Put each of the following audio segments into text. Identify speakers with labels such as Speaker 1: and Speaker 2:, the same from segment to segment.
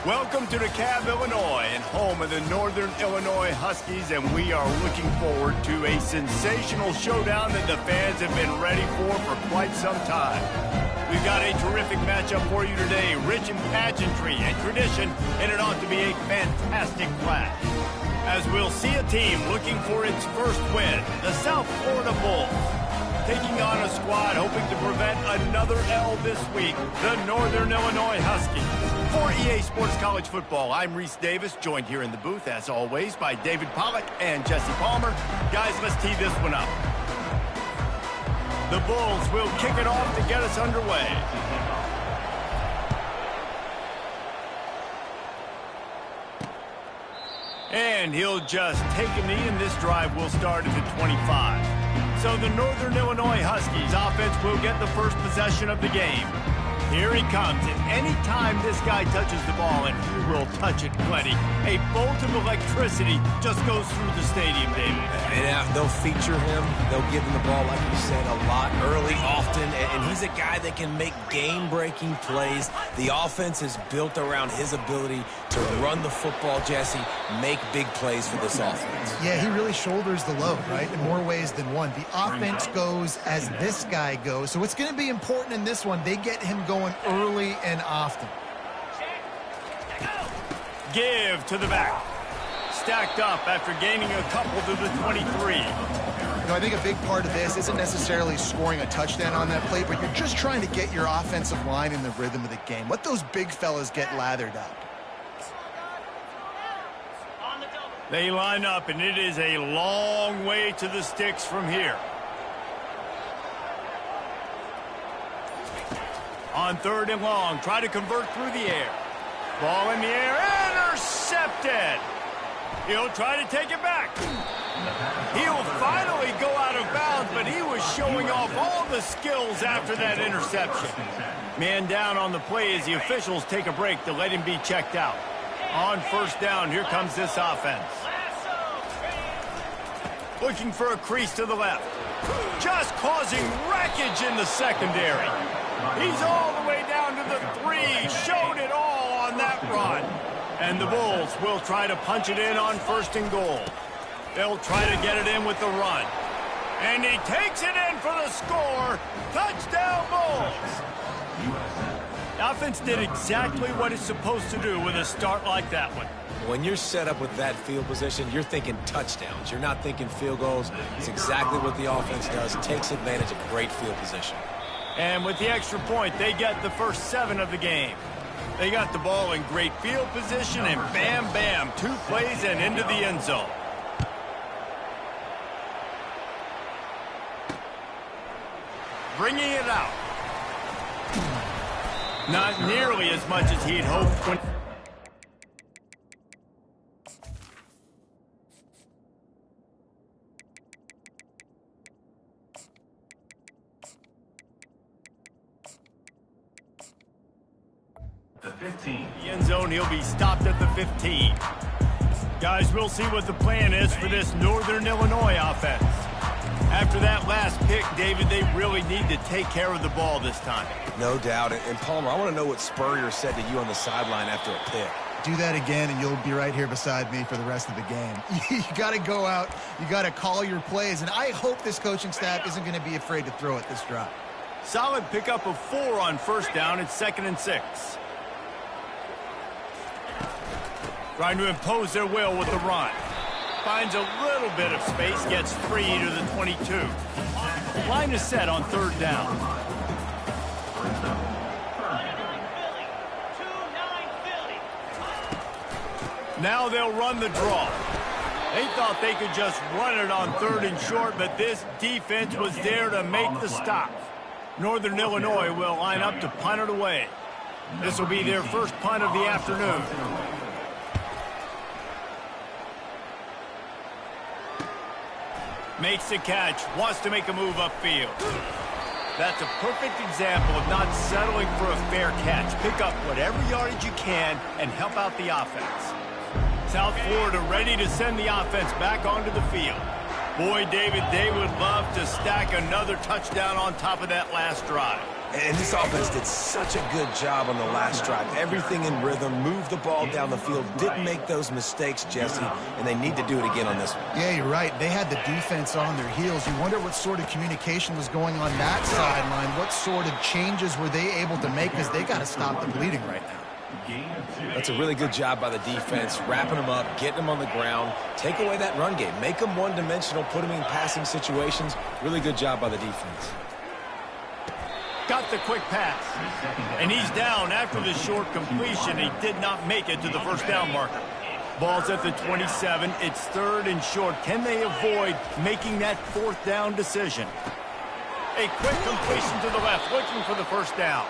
Speaker 1: Welcome to DeKalb, Illinois, and home of the Northern Illinois Huskies, and we are looking forward to a sensational showdown that the fans have been ready for quite some time. We've got a terrific matchup for you today, rich in pageantry and tradition, and it ought to be a fantastic clash. As we'll see a team looking for its first win, the South Florida Bulls, taking on a squad hoping to prevent another L this week, the Northern Illinois Huskies. For EA Sports College Football, I'm Reese Davis, joined here in the booth, as always, by David Pollack and Jesse Palmer. Guys, let's tee this one up. The Bulls will kick it off to get us underway. And he'll just take a knee, and this drive will start at the 25. So the Northern Illinois Huskies offense will get the first possession of the game. Here he comes, and any time this guy touches the ball, and he will touch it plenty, a bolt of electricity just goes through the stadium, David.
Speaker 2: And they'll feature him. They'll give him the ball, like you said, a lot, early, often, and he's a guy that can make game-breaking plays. The offense is built around his ability to run the football, Jesse, make big plays for this offense.
Speaker 3: Yeah, he really shoulders the load, right, in more ways than one. The offense goes as this guy goes, so it's going to be important in this one. They get him going early and often.
Speaker 1: Give to the back. Stacked up after gaining a couple to the 23.
Speaker 3: I think a big part of this isn't necessarily scoring a touchdown on that play, but you're just trying to get your offensive line in the rhythm of the game. Let those big fellas get lathered up.
Speaker 1: They line up, and it is a long way to the sticks from here. On 3rd and long, try to convert through the air. Ball in the air, intercepted. He'll try to take it back. He'll finally go out of bounds, but he was showing off all the skills after that interception. Man down on the play as the officials take a break to let him be checked out. On 1st down, here comes this offense. Looking for a crease to the left. Just causing wreckage in the secondary. He's all the way down to the 3. Showed it all on that run. And the Bulls will try to punch it in on 1st and goal. They'll try to get it in with the run. And he takes it in for the score. Touchdown, Bulls. The offense did exactly what it's supposed to do with a start like that one.
Speaker 2: When you're set up with that field position, you're thinking touchdowns. You're not thinking field goals. It's exactly what the offense does. Takes advantage of great field position.
Speaker 1: And with the extra point, they get the first 7 of the game. They got the ball in great field position, and bam, bam, 2 plays and into the end zone. Bringing it out. Not nearly as much as he'd hoped when...
Speaker 4: The 15.
Speaker 1: The end zone, he'll be stopped at the 15. Guys, we'll see what the plan is for this Northern Illinois offense. After that last pick, David, they really need to take care of the ball this time.
Speaker 2: No doubt. And Palmer, I want to know what Spurrier said to you on the sideline after a pick.
Speaker 3: Do that again, and you'll be right here beside me for the rest of the game. You got to go out. You got to call your plays, and I hope this coaching staff isn't going to be afraid to throw it this drive.
Speaker 1: Solid pickup of 4 on 1st down. It's 2nd and 6. Trying to impose their will with the run. Finds a little bit of space, gets free to the 22. Line is set on 3rd down. Now they'll run the draw. They thought they could just run it on 3rd and short, but this defense was there to make the stop. Northern Illinois will line up to punt it away. This will be their first punt of the afternoon. Makes the catch, wants to make a move upfield. That's a perfect example of not settling for a fair catch. Pick up whatever yardage you can and help out the offense. South Florida ready to send the offense back onto the field. Boy, David, they would love to stack another touchdown on top of that last drive.
Speaker 2: And this offense did such a good job on the last drive. Everything in rhythm, moved the ball down the field, didn't make those mistakes, Jesse, and they need to do it again on this one.
Speaker 3: Yeah, you're right. They had the defense on their heels. You wonder what sort of communication was going on that sideline. What sort of changes were they able to make, because they got to stop the bleeding right now.
Speaker 2: That's a really good job by the defense, wrapping them up, getting them on the ground, take away that run game, make them one-dimensional, put them in passing situations. Really good job by the defense.
Speaker 1: Got the quick pass. And he's down after the short completion. He did not make it to the first down marker. Ball's at the 27. It's 3rd and short. Can they avoid making that 4th down decision? A quick completion to the left, looking for the first down.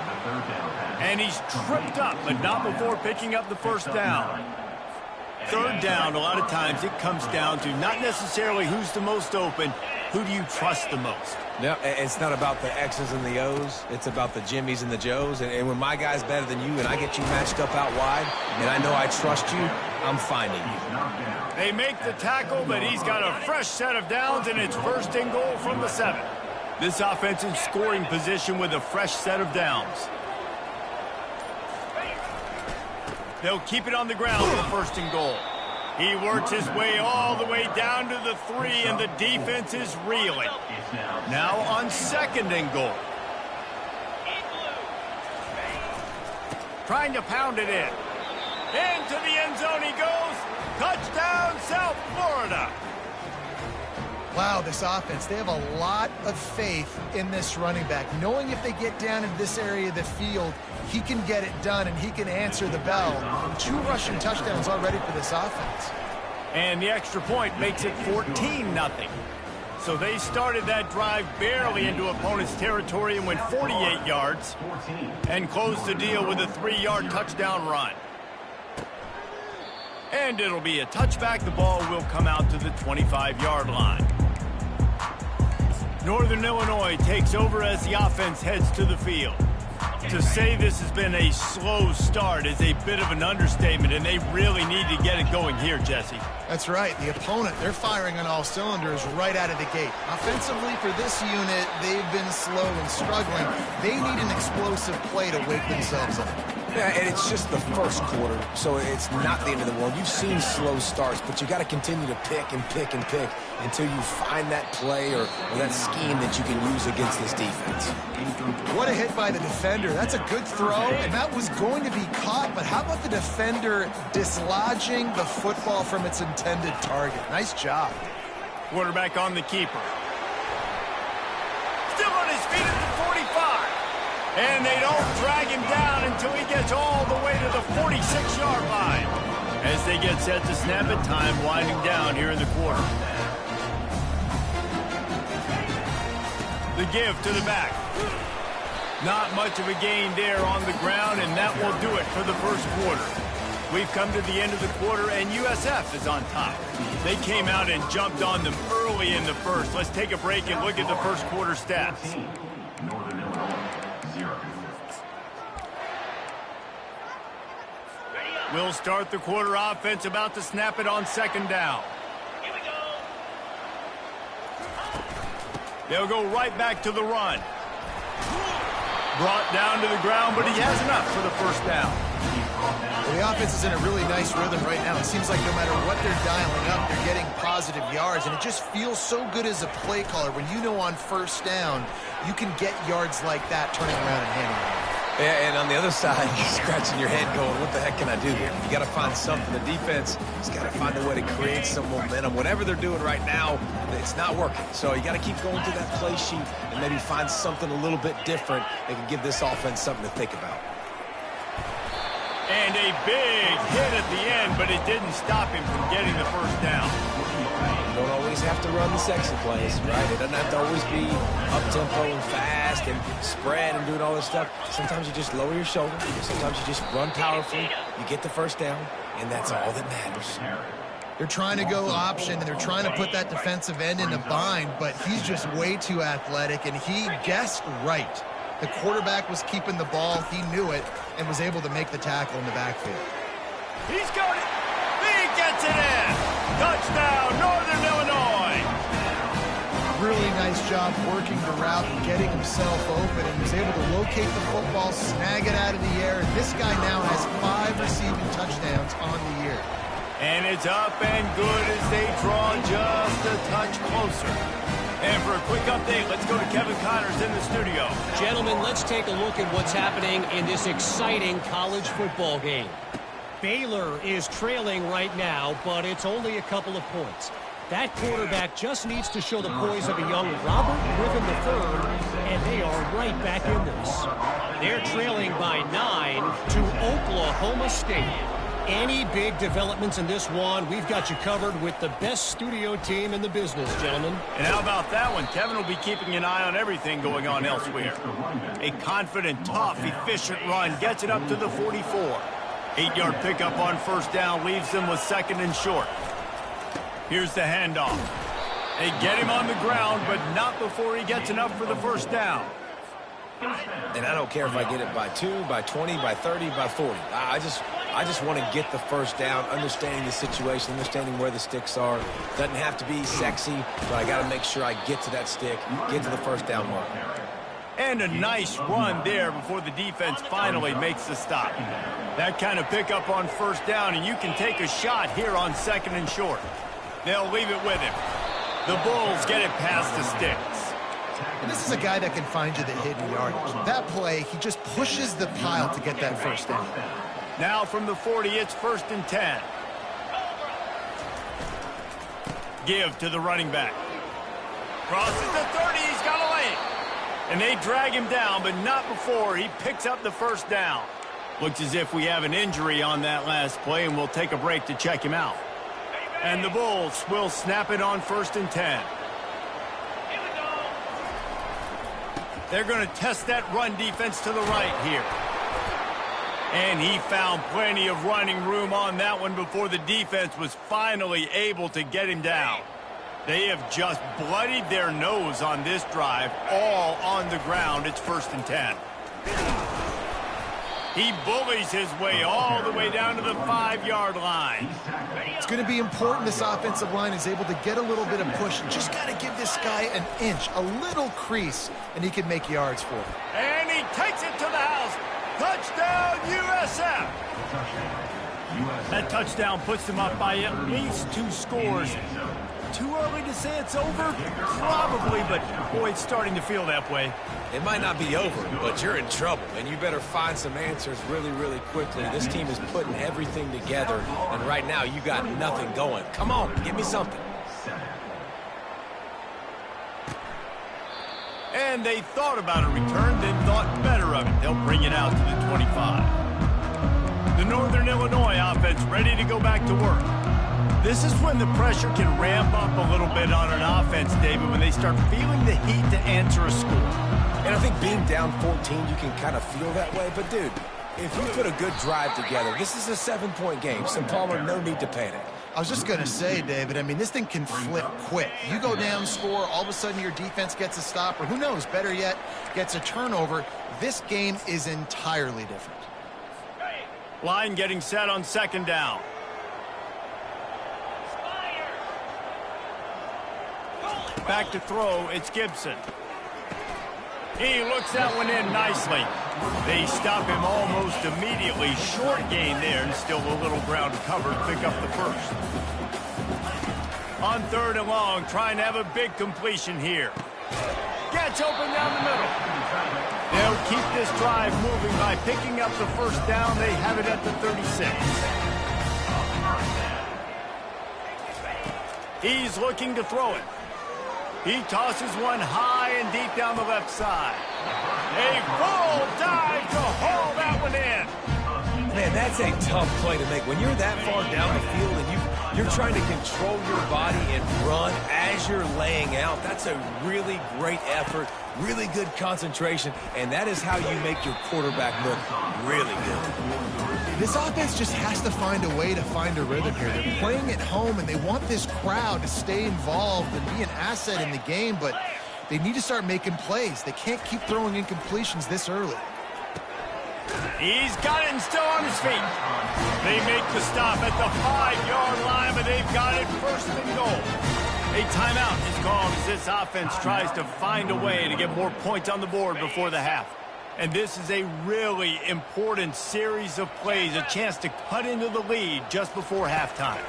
Speaker 1: And he's tripped up, but not before picking up the first down. 3rd down, a lot of times it comes down to not necessarily who's the most open, who do you trust the most?
Speaker 2: Yeah, it's not about the X's and the O's. It's about the Jimmies and the Joes. And when my guy's better than you and I get you matched up out wide, and I know I trust you, I'm finding you.
Speaker 1: They make the tackle, but he's got a fresh set of downs, and it's 1st and goal from the 7. This offense in scoring position with a fresh set of downs. They'll keep it on the ground for 1st and goal. He works his way all the way down to the 3, and the defense is reeling. Now on 2nd and goal. Trying to pound it in. Into the end zone he goes. Touchdown, South Florida.
Speaker 3: Wow, this offense, they have a lot of faith in this running back, knowing if they get down in this area of the field, he can get it done and he can answer the bell. 2 rushing touchdowns already for this offense.
Speaker 1: And the extra point makes it 14-0. So they started that drive barely into opponent's territory and went 48 yards and closed the deal with a 3-yard touchdown run. And it'll be a touchback. The ball will come out to the 25-yard line. Northern Illinois takes over as the offense heads to the field. To say this has been a slow start is a bit of an understatement, and they really need to get it going here, Jesse.
Speaker 3: That's right. The opponent, they're firing on all cylinders right out of the gate. Offensively, for this unit, they've been slow and struggling. They need an explosive play to wake themselves up.
Speaker 2: Yeah, and it's just the first quarter, so it's not the end of the world. You've seen slow starts, but you got to continue to pick and pick and pick until you find that play or that scheme that you can use against this defense.
Speaker 3: What a hit by the defender. That's a good throw, and that was going to be caught, but how about the defender dislodging the football from its intended target? Nice job.
Speaker 1: Quarterback on the keeper. Still on his feet at the 45. And they don't drag him down until he gets all the way to the 46-yard line. As they get set to snap it, time winding down here in the quarter. The give to the back. Not much of a gain there on the ground, and that will do it for the first quarter. We've come to the end of the quarter, and USF is on top. They came out and jumped on them early in the first. Let's take a break and look at the first quarter stats.
Speaker 4: Northern Illinois, 0.
Speaker 1: We'll start the quarter. Offense about to snap it on 2nd down.
Speaker 5: Here we go.
Speaker 1: They'll go right back to the run. Brought down to the ground, but he has enough for the first down.
Speaker 3: Well, the offense is in a really nice rhythm right now. It seems like no matter what they're dialing up, they're getting positive yards, and it just feels so good as a play caller when you know on first down you can get yards like that turning around and handing it off.
Speaker 2: Yeah, and on the other side, you're scratching your head going, what the heck can I do here? You got to find something. The defense has got to find a way to create some momentum. Whatever they're doing right now, it's not working. So you got to keep going through that play sheet and maybe find something a little bit different that can give this offense something to think about.
Speaker 1: And a big hit at the end, but it didn't stop him from getting the first down.
Speaker 2: You don't always have to run the sexy plays, right? It doesn't have to always be up-tempo and fast and spread and doing all this stuff. Sometimes you just lower your shoulder. Sometimes you just run powerfully. You get the first down, and that's all that matters.
Speaker 3: They're trying to go option, and they're trying to put that defensive end in a bind, but he's just way too athletic, and he guessed right. The quarterback was keeping the ball. He knew it and was able to make the tackle in the backfield.
Speaker 1: He's got it. He gets it in. Touchdown, Northern Illinois.
Speaker 3: really nice job working the route and getting himself open, and was able to locate the football, snag it out of the air, and this guy now has 5 receiving touchdowns on the year.
Speaker 1: And it's up and good as they draw just a touch closer. And for a quick update, let's go to Kevin Connors in the studio.
Speaker 5: Gentlemen, let's take a look at what's happening in this exciting college football game. Baylor is trailing right now, but it's only a couple of points. That quarterback just needs to show the poise of a young Robert Griffin III, and they are right back in this. They're trailing by 9 to Oklahoma State. Any big developments in this one, we've got you covered with the best studio team in the business, gentlemen.
Speaker 1: And how about that one? Kevin will be keeping an eye on everything going on elsewhere. A confident, tough, efficient run gets it up to the 44. 8-yard pickup on first down leaves them with 2nd and short. Here's the handoff. They get him on the ground, but not before he gets enough for the first down.
Speaker 2: And I don't care if I get it by 2, by 20, by 30, by 40. I just want to get the first down, understanding the situation, understanding where the sticks are. Doesn't have to be sexy, but I got to make sure I get to that stick, get to the first down mark.
Speaker 1: And a nice run there before the defense finally makes the stop. That kind of pickup on first down, and you can take a shot here on 2nd and short. They'll leave it with him. The Bulls get it past the sticks.
Speaker 3: And this is a guy that can find you the hidden yardage. That play, he just pushes the pile to get that first down.
Speaker 1: Now from the 40, it's 1st and 10. Give to the running back. Crosses the 30, he's got a lane. And they drag him down, but not before he picks up the first down. Looks as if we have an injury on that last play, and we'll take a break to check him out. And the Bulls will snap it on 1st and 10. They're going to test that run defense to the right here. And he found plenty of running room on that one before the defense was finally able to get him down. They have just bloodied their nose on this drive, all on the ground. It's 1st and 10. He bullies his way all the way down to the 5-yard line.
Speaker 3: It's going to be important this offensive line is able to get a little bit of push. And just got to give this guy an inch, a little crease, and he can make yards for it.
Speaker 1: And he takes it to the house. Touchdown, USF! That touchdown puts them up by at least 2 scores. Too early to say it's over? Probably, but boy, it's starting to feel that way.
Speaker 2: It might not be over, but you're in trouble, and you better find some answers really, really quickly. This team is putting everything together, and right now you got nothing going. Come on, give me something.
Speaker 1: And they thought about a return, then thought better of it. They'll bring it out to the 25. The Northern Illinois offense ready to go back to work. This is when the pressure can ramp up a little bit on an offense, David, when they start feeling the heat to answer a score.
Speaker 2: And I think being down 14, you can kind of feel that way. But, dude, if you put a good drive together, this is a 7-point game. So, Palmer, no need to panic.
Speaker 3: I was just going to say, David, I mean, this thing can flip quick. You go down, score, all of a sudden your defense gets a stop, or who knows, better yet, gets a turnover. This game is entirely different.
Speaker 1: Line getting set on 2nd down. Back to throw, it's Gibson. He looks that one in nicely. They stop him almost immediately. Short gain there, and still a little ground covered. Pick up the first. On 3rd and long, trying to have a big completion here. Gets open down the middle. They'll keep this drive moving by picking up the first down. They have it at the 36. He's looking to throw it. He tosses one high and deep down the left side. A full dive to haul that one in.
Speaker 2: Man, that's a tough play to make. When you're that far down the field and you're trying to control your body and run as you're laying out, that's a really great effort, really good concentration, and that is how you make your quarterback look really good.
Speaker 3: This offense just has to find a way to find a rhythm here. They're playing at home, and they want this crowd to stay involved and be an asset in the game, but they need to start making plays. They can't keep throwing incompletions this early.
Speaker 1: He's got it and still on his feet. They make the stop at the 5-yard line, but they've got it 1st and goal. A timeout is called as this offense tries to find a way to get more points on the board before the half. And this is a really important series of plays, a chance to cut into the lead just before halftime.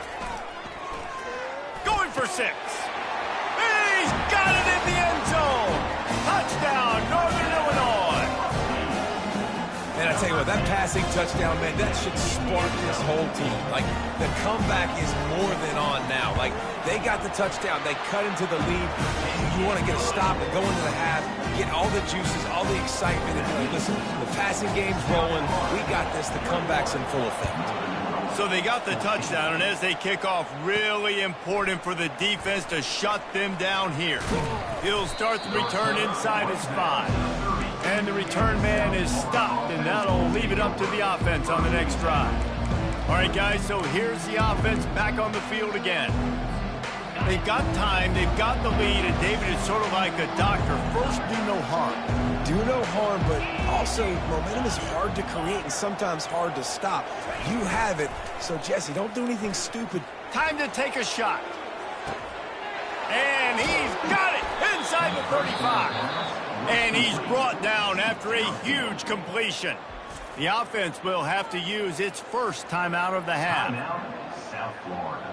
Speaker 1: Going for 6. He's got it in the end zone. Touchdown, Northern Illinois.
Speaker 2: And I tell you what, that passing touchdown, man, that should spark this whole team. Like, the comeback is more than on now. Like, they got the touchdown. They cut into the lead. You want to get a stop and go into the half, get all the juices, all the excitement. And be like, listen, the passing game's rolling. We got this. The comeback's in full effect.
Speaker 1: So they got the touchdown, and as they kick off, really important for the defense to shut them down here. He'll start the return inside his 5. And the return man is stopped, and that'll leave it up to the offense on the next drive. All right, guys, so here's the offense back on the field again. They've got time, they've got the lead, and David is sort of like a doctor. First, do no harm.
Speaker 2: Do no harm, but also momentum is hard to create and sometimes hard to stop. You have it, so Jesse, don't do anything stupid.
Speaker 1: Time to take a shot. And he's got it inside the 35. And he's brought down after a huge completion. The offense will have to use its first timeout of the half.
Speaker 4: Timeout, South Florida.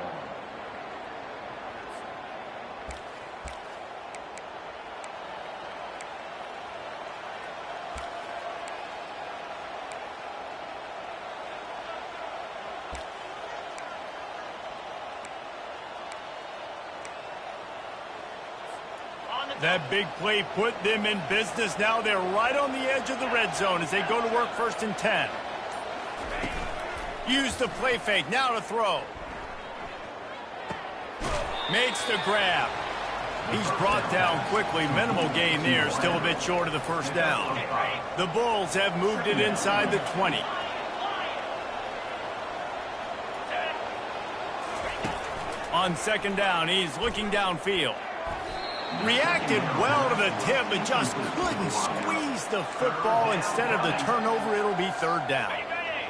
Speaker 1: That big play put them in business. Now they're right on the edge of the red zone as they go to work 1st and 10. Use the play fake. Now to throw. Makes the grab. He's brought down quickly. Minimal gain there. Still a bit short of the first down. The Bulls have moved it inside the 20. On 2nd down, he's looking downfield. Reacted well to the tip, but just couldn't squeeze the football. Instead of the turnover, it'll be 3rd down.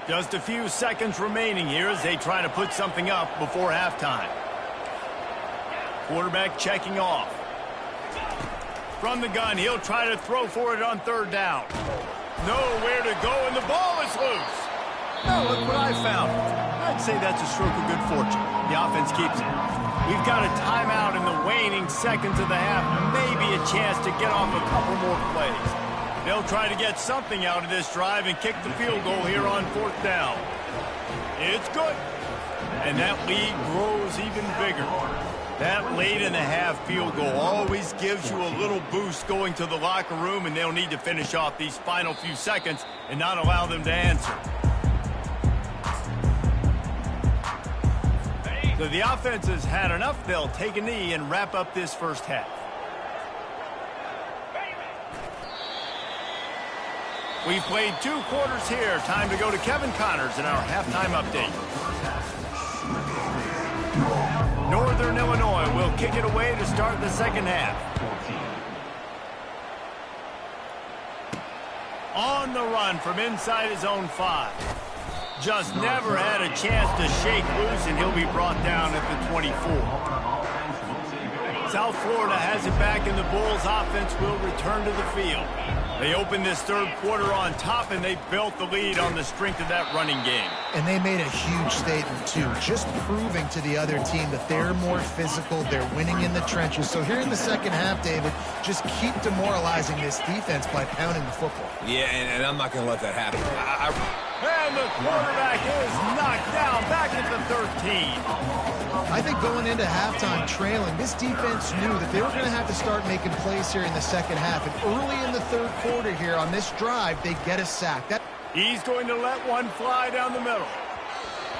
Speaker 1: Just a few seconds remaining here as they try to put something up before halftime. Quarterback checking off. From the gun, he'll try to throw for it on 3rd down. Nowhere to go, and the ball is loose. Oh, look what I found. I'd say that's a stroke of good fortune. The offense keeps it. We've got a timeout in the waning seconds of the half. Maybe a chance to get off a couple more plays. They'll try to get something out of this drive and kick the field goal here on 4th down. It's good. And that lead grows even bigger. That late in the half field goal always gives you a little boost going to the locker room, and they'll need to finish off these final few seconds and not allow them to answer. So the offense has had enough. They'll take a knee and wrap up this first half. We've played 2 quarters here. Time to go to Kevin Connors in our halftime update. Northern Illinois will kick it away to start the second half. On the run from inside his own 5. Just never had a chance to shake loose, and he'll be brought down at the 24. South Florida has it back, and the Bulls offense will return to the field. They opened this 3rd quarter on top, and they built the lead on the strength of that running game.
Speaker 3: And they made a huge statement, too, just proving to the other team that they're more physical, they're winning in the trenches. So here in the second half, David, just keep demoralizing this defense by pounding the football.
Speaker 2: Yeah, and I'm not going to let that happen.
Speaker 1: And the quarterback is knocked down back at the 13.
Speaker 3: I think going into halftime trailing, this defense knew that they were going to have to start making plays here in the second half. And early in the 3rd quarter here on this drive, they get a sack.
Speaker 1: He's going to let one fly down the middle.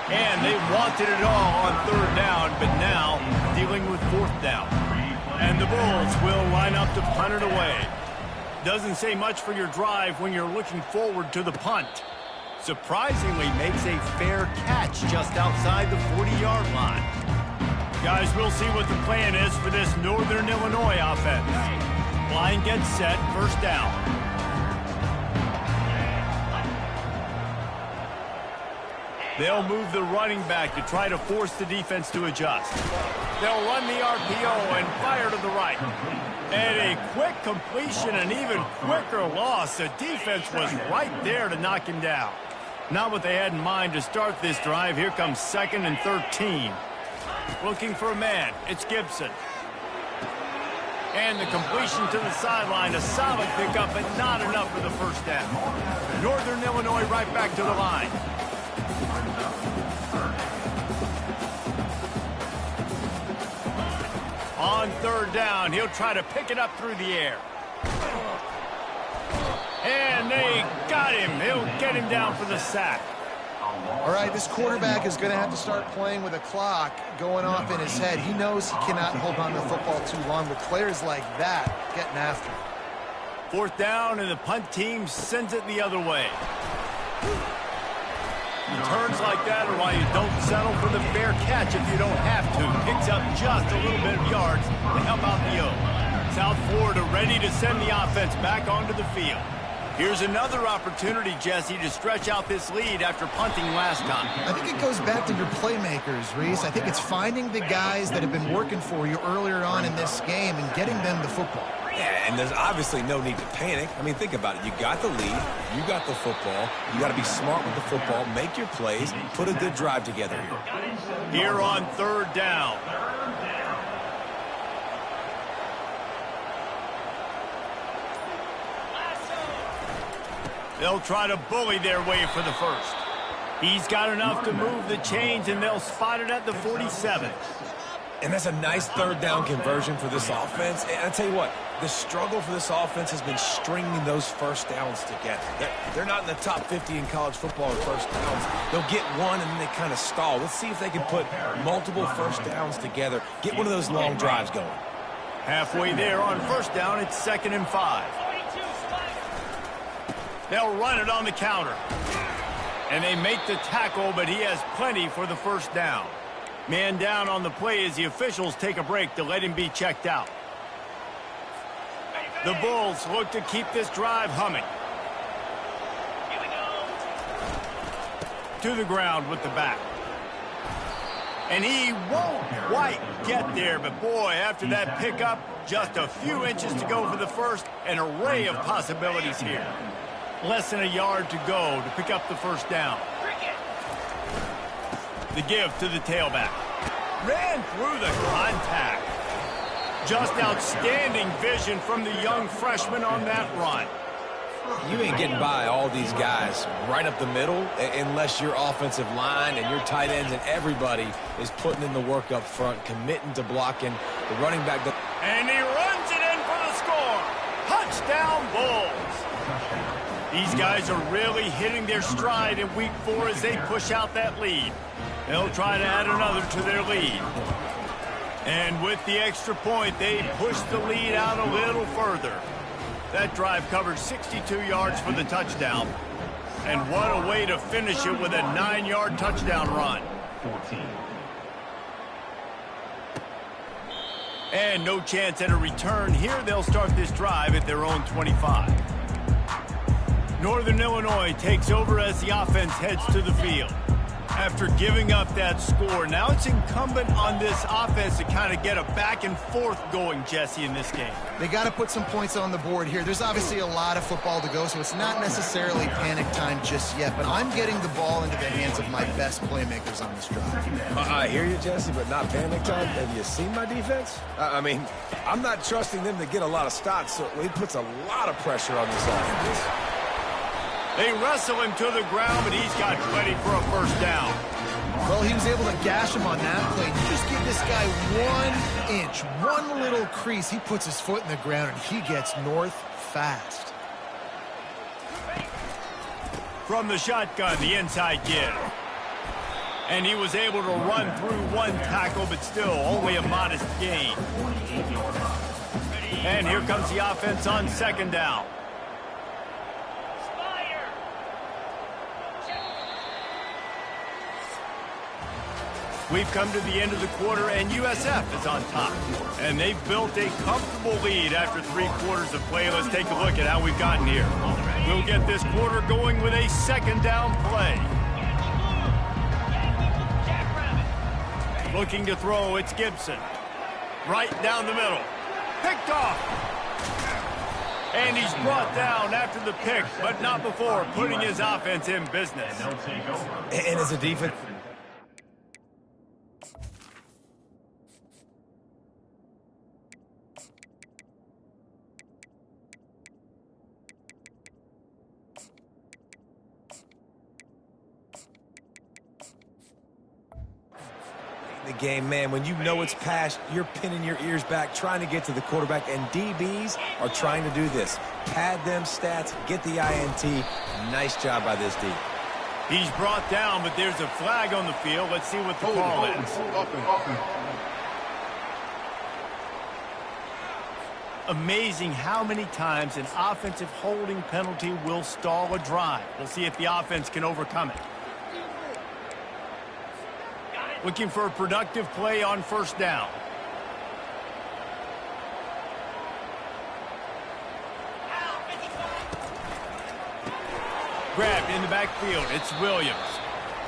Speaker 1: And they wanted it all on 3rd down, but now dealing with 4th down. And the Bulls will line up to punt it away. Doesn't say much for your drive when you're looking forward to the punt. Surprisingly makes a fair catch just outside the 40-yard line. Guys, we'll see what the plan is for this Northern Illinois offense. Line gets set, 1st down. They'll move the running back to try to force the defense to adjust. They'll run the RPO and fire to the right. And a quick completion, an even quicker loss. The defense was right there to knock him down. Not what they had in mind to start this drive. Here comes 2nd and 13. Looking for a man. It's Gibson. And the completion to the sideline. A solid pickup, but not enough for the first down. Northern Illinois right back to the line. On 3rd down, he'll try to pick it up through the air. And they got him. He'll get him down for the sack.
Speaker 3: All right, this quarterback is going to have to start playing with a clock going off in his head. He knows he cannot hold on to the football too long with players like that getting after him.
Speaker 1: 4th down, and the punt team sends it the other way. Turns like that are why you don't settle for the fair catch if you don't have to. Picks up just a little bit of yards to help out the O. South Florida ready to send the offense back onto the field. Here's another opportunity, Jesse, to stretch out this lead after punting last time.
Speaker 3: I think it goes back to your playmakers, Reese. I think it's finding the guys that have been working for you earlier on in this game and getting them the football.
Speaker 2: Yeah, and there's obviously no need to panic. I mean, think about it. You got the lead. You got the football. You got to be smart with the football, make your plays, put a good drive together here.
Speaker 1: Here on 3rd down. They'll try to bully their way for the first. He's got enough to move the chains, and they'll spot it at the 47.
Speaker 2: And that's a nice 3rd down conversion for this offense. And I tell you what, the struggle for this offense has been stringing those first downs together. They're not in the top 50 in college football in first downs. They'll get one, and then they kind of stall. Let's see if they can put multiple first downs together, get one of those long drives going.
Speaker 1: Halfway there on 1st down, it's 2nd and 5. They'll run it on the counter. And they make the tackle, but he has plenty for the 1st down. Man down on the play as the officials take a break to let him be checked out. The Bulls look to keep this drive humming. To the ground with the back. And he won't quite get there, but boy, after that pickup, just a few inches to go for the first. An array of possibilities here. Less than a yard to go to pick up the 1st down. The give to the tailback. Ran through the contact. Just outstanding vision from the young freshman on that run.
Speaker 2: You ain't getting by all these guys right up the middle unless your offensive line and your tight ends and everybody is putting in the work up front, committing to blocking the running back.
Speaker 1: And he runs it in for the score. Touchdown, Bulls. These guys are really hitting their stride in Week 4 as they push out that lead. They'll try to add another to their lead. And with the extra point, they push the lead out a little further. That drive covered 62 yards for the touchdown. And what a way to finish it with a 9-yard touchdown run.
Speaker 4: 14.
Speaker 1: And no chance at a return. Here they'll start this drive at their own 25. Northern Illinois takes over as the offense heads to the field. After giving up that score, now it's incumbent on this offense to kind of get a back and forth going, Jesse, in this game.
Speaker 3: They got to put some points on the board here. There's obviously a lot of football to go, so it's not necessarily panic time just yet, but I'm getting the ball into the hands of my best playmakers on this drive.
Speaker 2: I hear you, Jesse, but not panic time. Have you seen my defense? I mean, I'm not trusting them to get a lot of stops, so it puts a lot of pressure on this offense.
Speaker 1: They wrestle him to the ground, but he's got plenty for a 1st down.
Speaker 3: Well, he was able to gash him on that play. You just give this guy 1 inch, one little crease. He puts his foot in the ground, and he gets north fast.
Speaker 1: From the shotgun, the inside give. And he was able to run through one tackle, but still only a modest gain. And here comes the offense on 2nd down. We've come to the end of the quarter, and USF is on top. And they've built a comfortable lead after 3 quarters of play. Let's take a look at how we've gotten here. We'll get this quarter going with a 2nd down play. Looking to throw, it's Gibson. Right down the middle. Picked off. And he's brought down after the pick, but not before putting his offense in business.
Speaker 2: And as a defense... the game, man, when you know it's past, you're pinning your ears back, trying to get to the quarterback, and DBs are trying to do this. Pad them stats, get the INT. Nice job by this D.
Speaker 1: He's brought down, but there's a flag on the field. Let's see what the call is. Amazing how many times an offensive holding penalty will stall a drive. We'll see if the offense can overcome it. Looking for a productive play on first down. Grabbed in the backfield. It's Williams.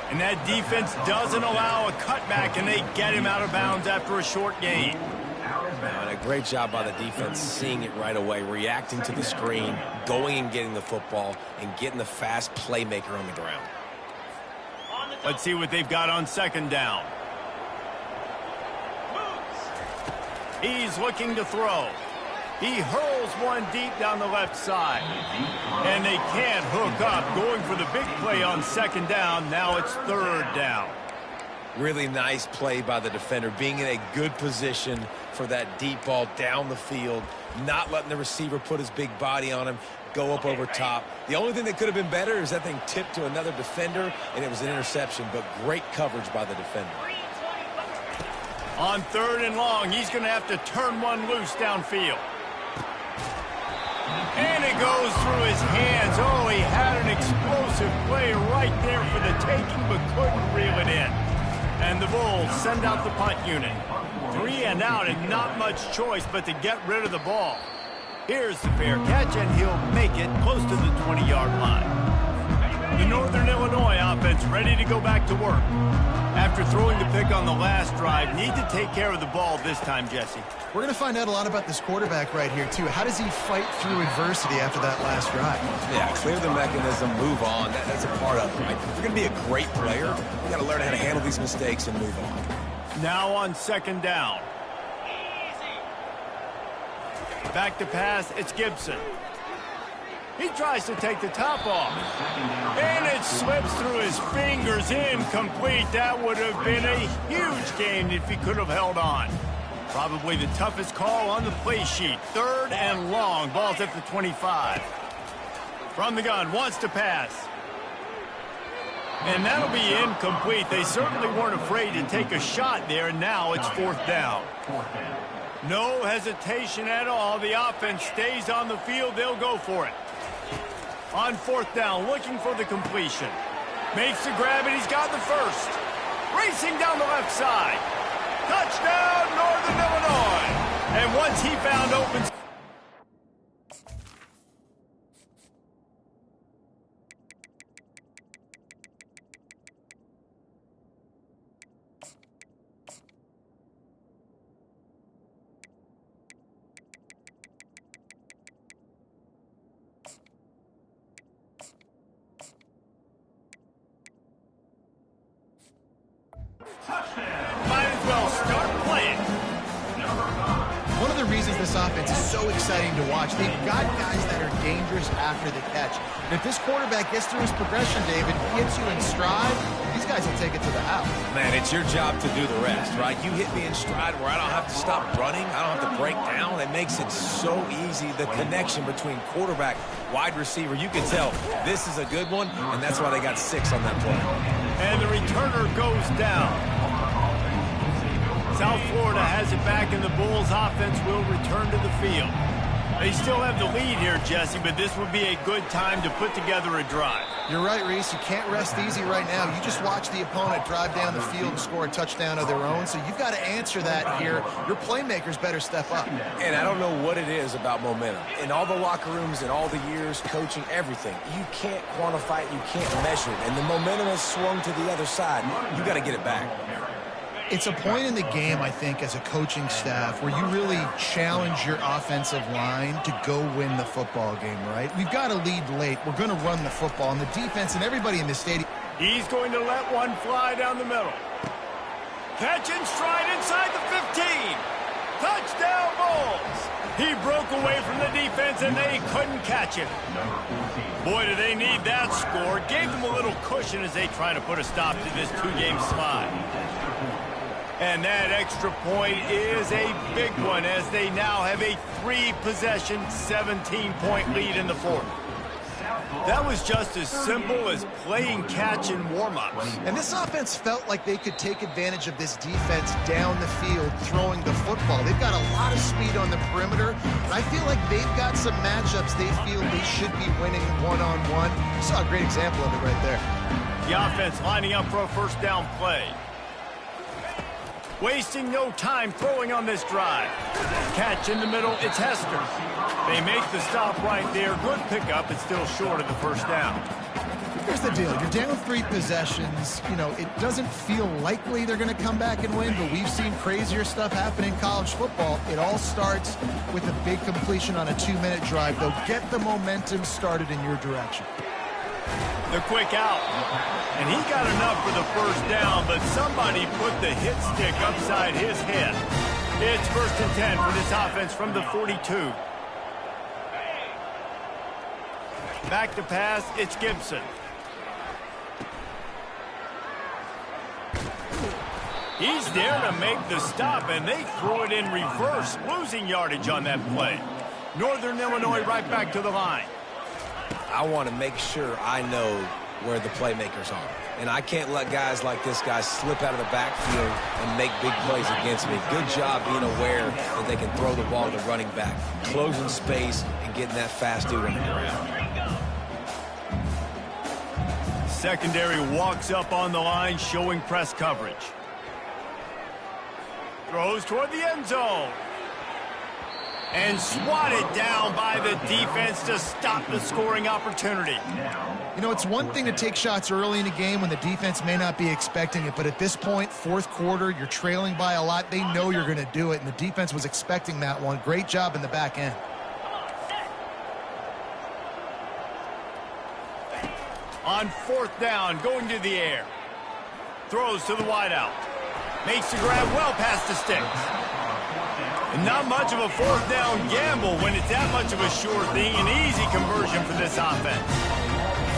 Speaker 1: And that defense doesn't allow a cutback, and they get him out of bounds after a short gain.
Speaker 2: And a great job by the defense seeing it right away, reacting to the screen, going and getting the football, and getting the fast playmaker on the ground.
Speaker 1: Let's see what they've got on second down. He's looking to throw. He hurls one deep down the left side. And they can't hook up. Going for the big play on second down. Now it's third down.
Speaker 2: Really nice play by the defender, being in a good position for that deep ball down the field, not letting the receiver put his big body on him, go up over top. The only thing that could have been better is that thing tipped to another defender, and it was an interception, but great coverage by the defender.
Speaker 1: On third and long, he's going to have to turn one loose downfield. And it goes through his hands. Oh, he had an explosive play right there for the taking, but couldn't reel it in. And the Bulls send out the punt unit. 3 and out, and not much choice but to get rid of the ball. Here's the fair catch, and he'll make it close to the 20-yard line. The Northern Illinois offense ready to go back to work. After throwing the pick on the last drive, need to take care of the ball this time, Jesse.
Speaker 3: We're going to find out a lot about this quarterback right here, too. How does he fight through adversity after that last drive?
Speaker 2: Yeah, clear the mechanism, move on. That's a part of it, right? If you're going to be a great player, you got to learn how to handle these mistakes and move on.
Speaker 1: Now on second down. Back to pass, it's Gibson. He tries to take the top off. And it slips through his fingers, incomplete. That would have been a huge gain if he could have held on. Probably the toughest call on the play sheet. Third and long, ball's at the 25. From the gun, wants to pass. And that'll be incomplete. They certainly weren't afraid to take a shot there, and now it's fourth down. No hesitation at all. The offense stays on the field. They'll go for it. On fourth down, looking for the completion. Makes the grab, and he's got the first. Racing down the left side. Touchdown, Northern Illinois. And once he found open... Might as well start playing.
Speaker 3: One of the reasons this offense is so exciting to watch, they've got guys that are dangerous after the catch. And if this quarterback gets through his progression, David, gets you in stride, these guys will take it to the house.
Speaker 2: Man, it's your job to do the rest, right? You hit me in stride where I don't have to stop running. I don't have to break down. It makes it so easy. The connection between quarterback, wide receiver, you can tell this is a good one, and that's why they got 6 on that play.
Speaker 1: And the returner goes down. South Florida has it back, and the Bulls offense will return to the field. They still have the lead here, Jesse, but this would be a good time to put together a drive.
Speaker 3: You're right, Reese. You can't rest easy right now. You just watch the opponent drive down the field and score a touchdown of their own, so you've got to answer that here. Your playmakers better step up.
Speaker 2: And I don't know what it is about momentum. In all the locker rooms, in all the years, coaching, everything, you can't quantify it, you can't measure it. And the momentum has swung to the other side. You got to get it back.
Speaker 3: It's a point in the game, I think, as a coaching staff where you really challenge your offensive line to go win the football game, right? We've got to lead late. We're going to run the football. And the defense and everybody in the stadium.
Speaker 1: He's going to let one fly down the middle. Catch and stride inside the 15. Touchdown Bulls. He broke away from the defense, and they couldn't catch him. Boy, do they need that score. Gave them a little cushion as they try to put a stop to this two-game slide. And that extra point is a big one as they now have a 3-possession, 17-point lead in the fourth. That was just as simple as playing catch in warm-ups.
Speaker 3: And this offense felt like they could take advantage of this defense down the field throwing the football. They've got a lot of speed on the perimeter, and I feel like they've got some matchups they feel they should be winning one-on-one. You saw a great example of it right there.
Speaker 1: The offense lining up for a first down play. Wasting no time throwing on this drive. Catch in the middle, it's Hester. They make the stop right there. Good pickup, it's still short of the first down.
Speaker 3: Here's the deal. You're down 3 possessions. You know, it doesn't feel likely they're going to come back and win, but we've seen crazier stuff happen in college football. It all starts with a big completion on a 2-minute drive. They'll get the momentum started in your direction.
Speaker 1: The quick out. And he got enough for the first down, but somebody put the hit stick upside his head. It's 1st and 10 for this offense from the 42. Back to pass, it's Gibson. He's there to make the stop, and they threw it in reverse, losing yardage on that play. Northern Illinois right back to the line.
Speaker 2: I want to make sure I know where the playmakers are. And I can't let guys like this guy slip out of the backfield and make big plays against me. Good job being aware that they can throw the ball to the running back, closing space and getting that fast dude on the ground.
Speaker 1: Secondary walks up on the line, showing press coverage. Throws toward the end zone. And swatted down by the defense to stop the scoring opportunity.
Speaker 3: You know, it's one thing to take shots early in a game when the defense may not be expecting it, but at this point, 4th quarter, you're trailing by a lot. They know you're going to do it, and the defense was expecting that one. Great job in the back end.
Speaker 1: On 4th down, going to the air. Throws to the wideout. Makes the grab well past the sticks. And not much of a 4th down gamble when it's that much of a sure thing, an easy conversion for this offense.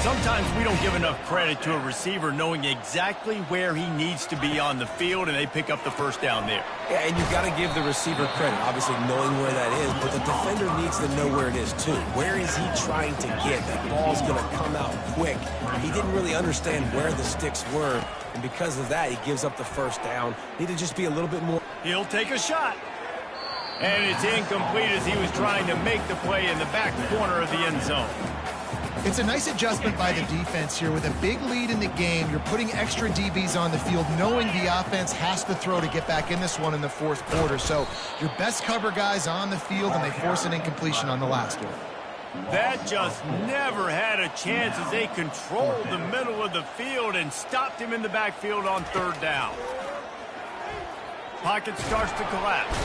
Speaker 1: Sometimes we don't give enough credit to a receiver knowing exactly where he needs to be on the field, and they pick up the first down there.
Speaker 2: Yeah, and you've got to give the receiver credit, obviously knowing where that is, but the defender needs to know where it is too. Where is he trying to get? That ball's going to come out quick. He didn't really understand where the sticks were, and because of that, he gives up the first down. Need to just be a little bit more.
Speaker 1: He'll take a shot. And it's incomplete as he was trying to make the play in the back corner of the end zone.
Speaker 3: It's a nice adjustment by the defense here. With a big lead in the game, you're putting extra DBs on the field, knowing the offense has to throw to get back in this one in the 4th quarter. So your best cover guys on the field, and they force an incompletion on the last one.
Speaker 1: That just never had a chance as they controlled the middle of the field and stopped him in the backfield on 3rd down. Pocket starts to collapse.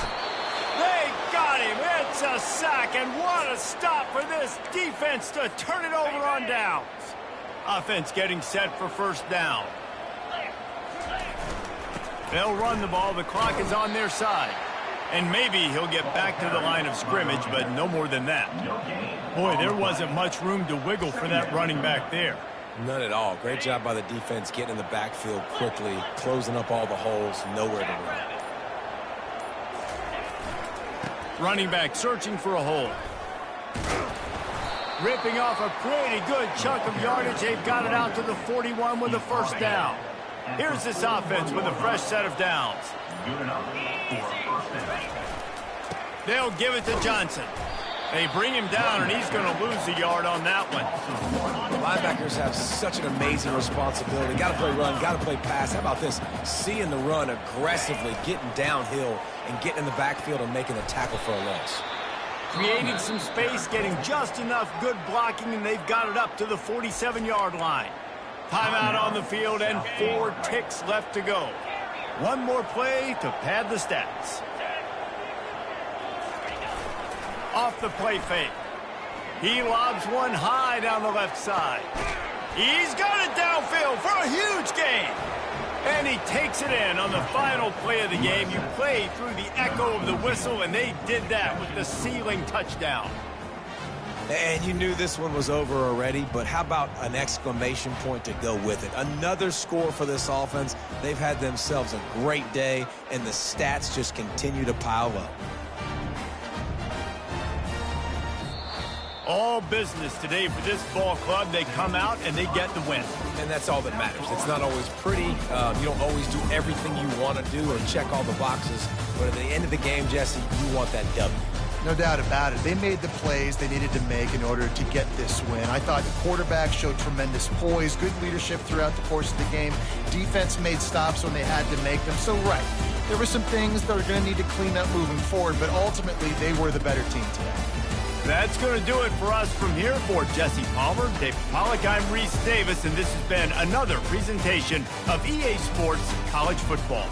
Speaker 1: They got him. It's a sack, and what a stop for this defense to turn it over on downs. Offense getting set for 1st down. They'll run the ball. The clock is on their side. And maybe he'll get back to the line of scrimmage, but no more than that. Boy, there wasn't much room to wiggle for that running back there.
Speaker 2: None at all. Great job by the defense getting in the backfield quickly, closing up all the holes, nowhere to run.
Speaker 1: Running back searching for a hole. Ripping off a pretty good chunk of yardage. They've got it out to the 41 with a 1st down. Here's this offense with a fresh set of downs. They'll give it to Johnson. They bring him down, and he's going to lose a yard on that one.
Speaker 2: Linebackers have such an amazing responsibility. Got to play run, got to play pass. How about this? Seeing the run aggressively, getting downhill, and getting in the backfield and making a tackle for a loss.
Speaker 1: Creating some space, getting just enough good blocking, and they've got it up to the 47-yard line. Timeout on the field and 4 ticks left to go. One more play to pad the stats. Off the play fake. He lobs one high down the left side. He's got it downfield for a huge gain. And he takes it in on the final play of the game. You played through the echo of the whistle, and they did that with the ceiling touchdown.
Speaker 2: And you knew this one was over already, but how about an exclamation point to go with it? Another score for this offense. They've had themselves a great day, and the stats just continue to pile up.
Speaker 1: All business today for this ball club. They come out and they get the win.
Speaker 2: And that's all that matters. It's not always pretty. You don't always do everything you want to do or check all the boxes. But at the end of the game, Jesse, you want that W.
Speaker 3: No doubt about it. They made the plays they needed to make in order to get this win. I thought the quarterback showed tremendous poise, good leadership throughout the course of the game. Defense made stops when they had to make them. So, right, there were some things that are going to need to clean up moving forward, but ultimately they were the better team today.
Speaker 1: That's going to do it for us from here. For Jesse Palmer, Dave Pollack, I'm Reese Davis, and this has been another presentation of EA Sports College Football.